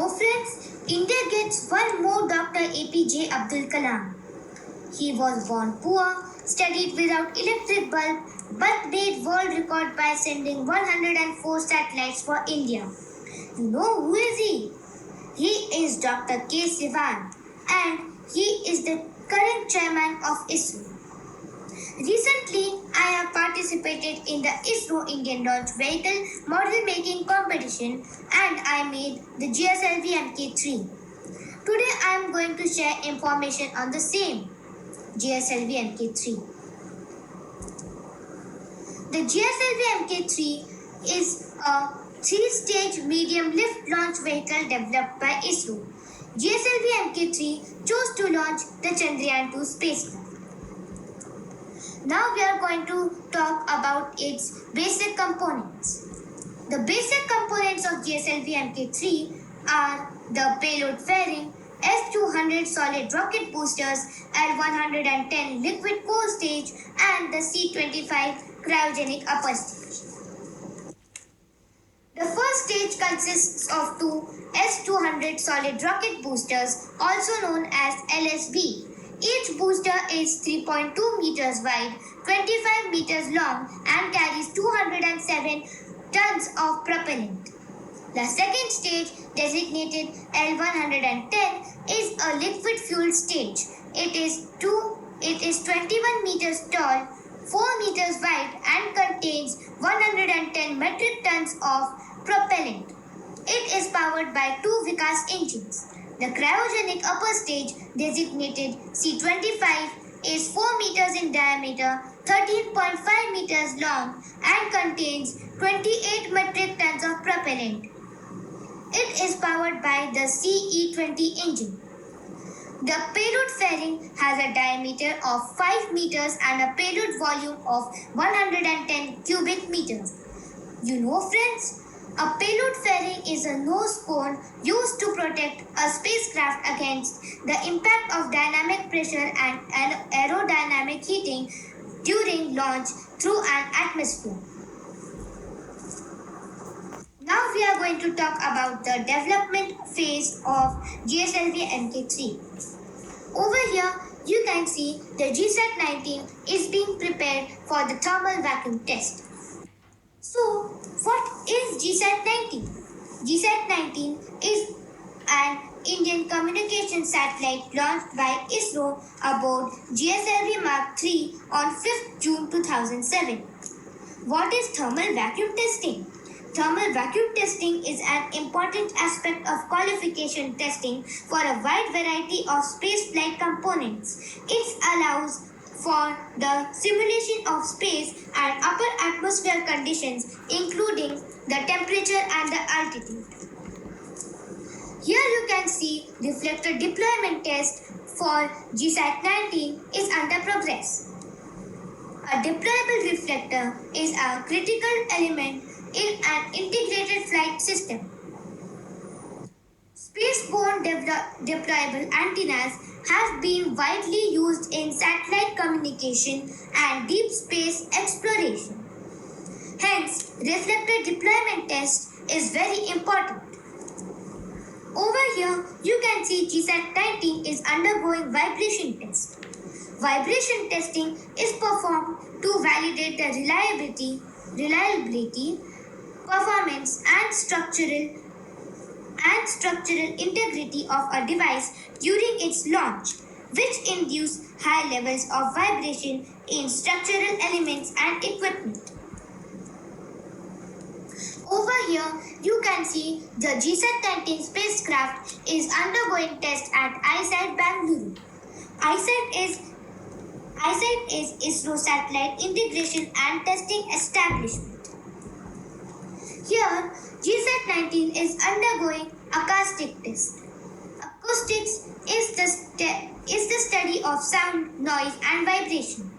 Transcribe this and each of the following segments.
friends, India gets one more Dr. APJ Abdul Kalam. He was born poor, studied without electric bulb, but made world record by sending 104 satellites for India. You know who is he? He is Dr. K. Sivan, and he is the current chairman of ISRO. Recently, I have participated in the ISRO Indian Launch Vehicle model making competition and I made the GSLV Mk3. Today I am going to share information on the same GSLV Mk3. The GSLV Mk3 is a three-stage medium lift launch vehicle developed by ISRO. GSLV Mk3 chose to launch the Chandrayaan-2 spacecraft. Now we are going to talk about its basic components. The basic components of GSLV Mk3 are the payload fairing, S200 solid rocket boosters, L110 liquid core stage, and the C25 cryogenic upper stage. The first stage consists of two S200 solid rocket boosters, also known as LSB. Each booster is 3.2 meters wide, 25 meters long, and carries 207 tons of propellant. The second stage, designated L110, is a liquid fuel stage. It is 21 meters tall, 4 meters wide, and contains 110 metric tons of propellant. It is powered by two Vikas engines. The cryogenic upper stage, designated C25, is 4 meters in diameter, 13.5 meters long, and contains 28 metric tons of propellant. It is powered by the CE20 engine. The payload fairing has a diameter of 5 meters and a payload volume of 110 cubic meters. You know, friends, a payload fairing is a nose cone used to protect a spacecraft against the impact of dynamic pressure and aerodynamic heating during launch through an atmosphere. Now we are going to talk about the development phase of GSLV Mk3. Over here, you can see the GSAT-19 is being prepared for the thermal vacuum test. So, what is GSAT-19? GSAT-19 is an Indian communication satellite launched by ISRO aboard GSLV Mark III on 5th June 2007. What is thermal vacuum testing? Thermal vacuum testing is an important aspect of qualification testing for a wide variety of spaceflight components. It allows for the simulation of space and upper atmosphere conditions, including the temperature and the altitude. Here you can see reflector deployment test for GSAT-19 is under progress. A deployable reflector is a critical element in an integrated flight system. Spaceborne deployable antennas have been widely used in satellite communication and deep space exploration. Hence, reflector deployment test is very important. Over here, you can see GSAT-19 is undergoing vibration test. Vibration testing is performed to validate the reliability, performance, and structural integrity of a device during its launch, which induce high levels of vibration in structural elements and equipment. Over here, you can see the GSAT-19 spacecraft is undergoing test at ISAT Bangalore. ISAT is ISRO Satellite Integration and Testing Establishment. Here, GSAT-19 is undergoing acoustic test. Acoustics is the study of sound, noise, and vibration.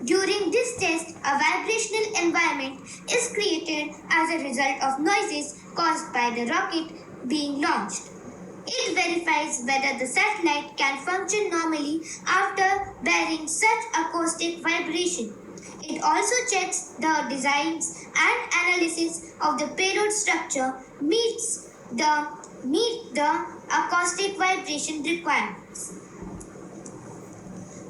During this test, a vibrational environment is created as a result of noises caused by the rocket being launched. It verifies whether the satellite can function normally after bearing such acoustic vibration. It also checks the designs and analysis of the payload structure meets meet the acoustic vibration requirements.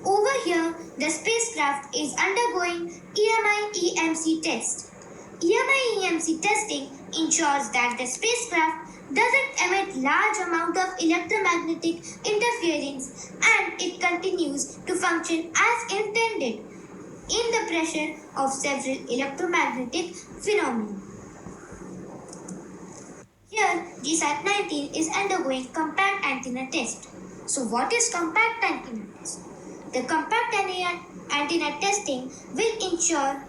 Over here, the spacecraft is undergoing EMI-EMC test. EMI-EMC testing ensures that the spacecraft doesn't emit large amount of electromagnetic interference and it continues to function as intended in the pressure of several electromagnetic phenomena. Here, GSAT-19 is undergoing compact antenna test. So what is compact antenna test? The compact antenna testing will ensure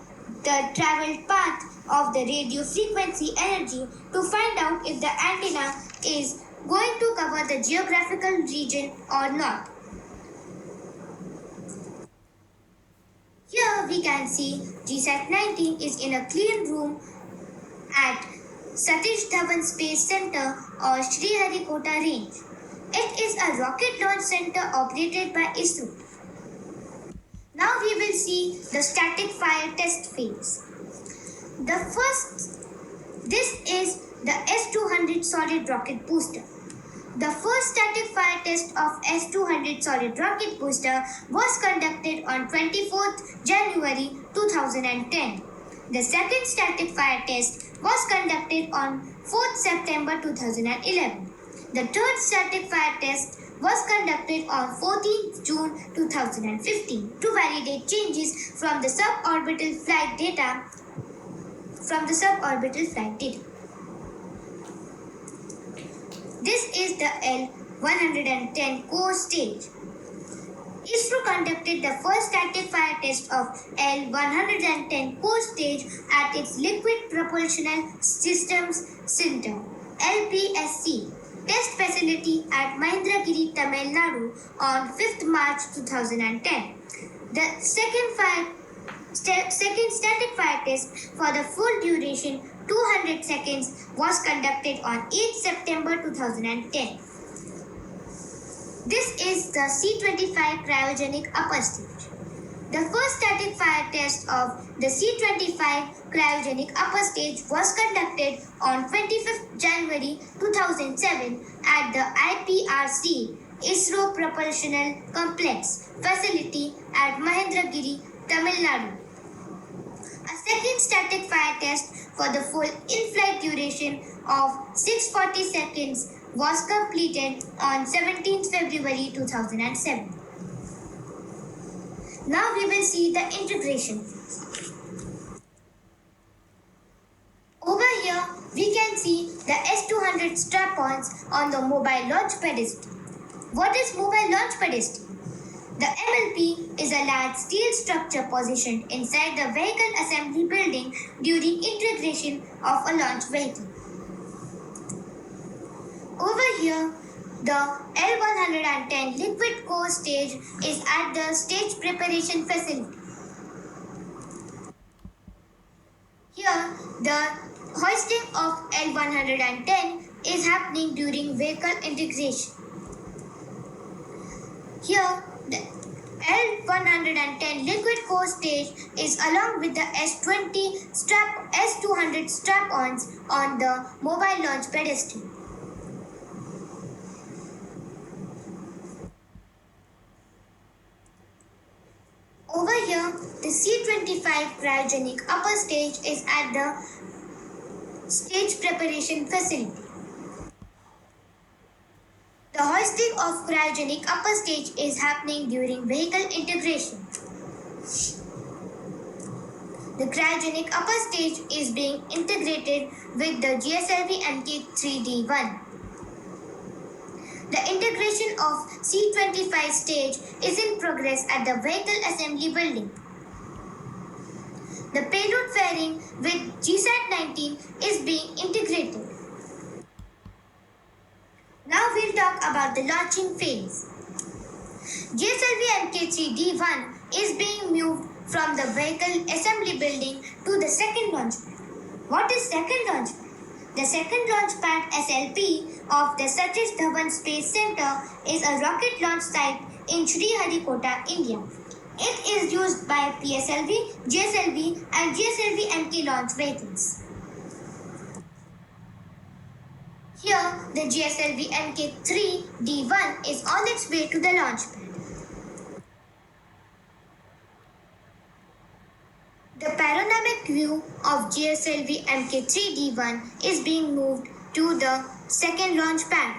the traveled path of the radio frequency energy to find out if the antenna is going to cover the geographical region or not. Here we can see GSAT-19 is in a clean room at Satish Dhawan Space Center or Sriharikota range. It is a rocket launch center operated by ISRO. Now we will see the static fire test phase. This is the S-200 solid rocket booster. The first static fire test of S-200 solid rocket booster was conducted on 24th January 2010. The second static fire test was conducted on 4th September 2011. The third static fire test was conducted on 14th June 2015 to validate changes from the suborbital flight data. This is the L-110 core stage. ISRO conducted the first static fire test of L-110 core stage at its Liquid Propulsional Systems Center (LPSC) test facility at Mahendragiri, Tamil Nadu on 5th March 2010. The second static fire test for the full duration 200 seconds was conducted on 8th September 2010. This is the C-25 cryogenic upper stage. The first static fire test of the C-25 cryogenic upper stage was conducted on 25th January 2007 at the IPRC ISRO Propulsional Complex facility at Mahendragiri, Tamil Nadu. A second static fire test for the full in-flight duration of 640 seconds was completed on 17th February 2007. Now we will see the integration phase. Over here, we can see the S-200 strap-ons on the mobile launch pedestal. What is mobile launch pedestal? The MLP is a large steel structure positioned inside the vehicle assembly building during integration of a launch vehicle. Over here, the L-110 liquid core stage is at the stage preparation facility. Here, the hoisting of L-110 is happening during vehicle integration. Here, the L-110 liquid core stage is along with the S-200 strap-ons on the mobile launch pedestal. Over here, the C-25 cryogenic upper stage is at the stage preparation facility. The hoisting of cryogenic upper stage is happening during vehicle integration. The cryogenic upper stage is being integrated with the GSLV Mk3D1. The integration of C-25 stage is in progress at the vehicle assembly building. The payload fairing with GSAT-19 is being integrated. Now we'll talk about the launching phase. GSLV Mk3D1 is being moved from the vehicle assembly building to the second launch pad. What is second launch pad? The second launch pad SLP of the Satish Dhawan Space Center is a rocket launch site in Sriharikota, India. It is used by PSLV, GSLV and GSLV MK launch vehicles. Here, the GSLV Mk3D1 is on its way to the launch pad. The panoramic view of GSLV Mk3D1 is being moved to the second launch pad.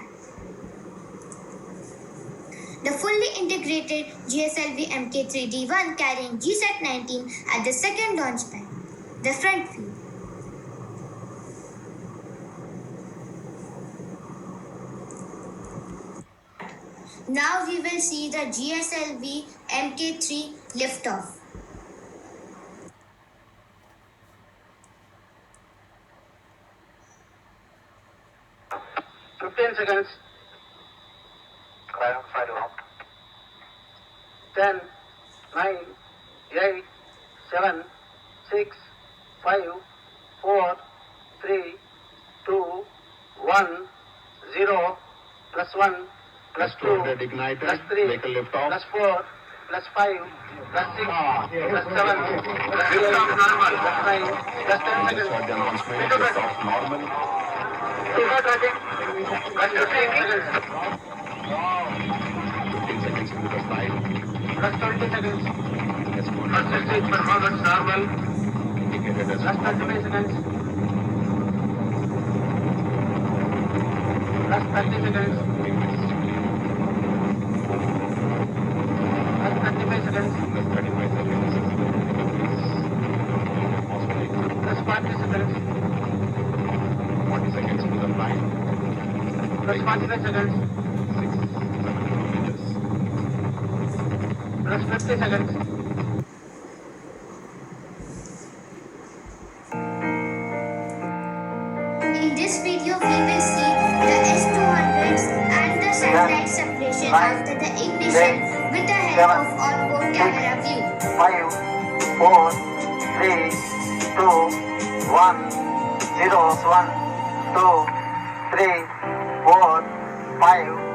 The fully integrated GSLV Mk3D1 carrying GSAT-19 at the second launch pad. The front view. Now we will see the GSLV Mk3 liftoff. 15 seconds. 10, 9, 8, 7, 6, 5, 4, 3, 2, 1, 0, plus 1, plus 2, ignited, plus 3, make a lift off. plus 4, plus 5, plus 6, plus 7, plus 8, plus 9, plus 10 Just seconds. heard the announcement, lift off normal. Plus 15 seconds. 15 seconds into the flight. Plus 20 seconds. Let's go. Plus 60 performance normal. Indicated as Plus 35 seconds. Plus 30 seconds. Plus 35 seconds. Plus 35 seconds. Plus 40 seconds. 40 seconds into the flight. Plus 45 seconds. 6, 7 meters. Plus 50 seconds. In this video, we will see the S200s and the satellite separation after the ignition with the help of onboard camera view. 5, 4, 3, 2, 1, 0, 1, 2, 3, 4, 5.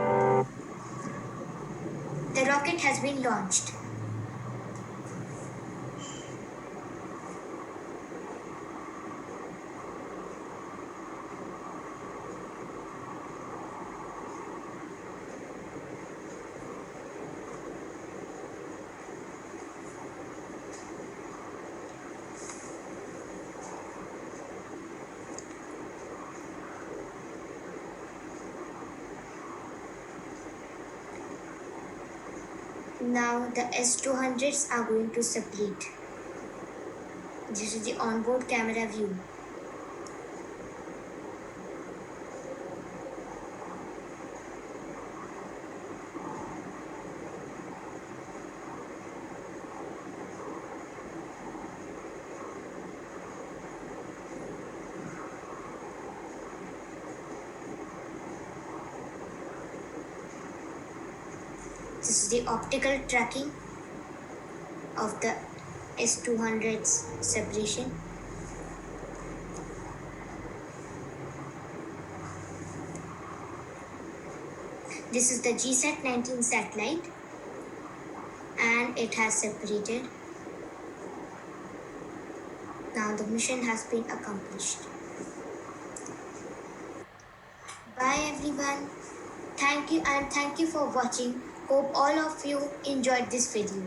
The rocket has been launched. Now the S200s are going to separate. This is the onboard camera view. This is the optical tracking of the S200's separation. This is the GSAT-19 satellite and it has separated. Now the mission has been accomplished. Bye everyone. Thank you for watching. Hope all of you enjoyed this video.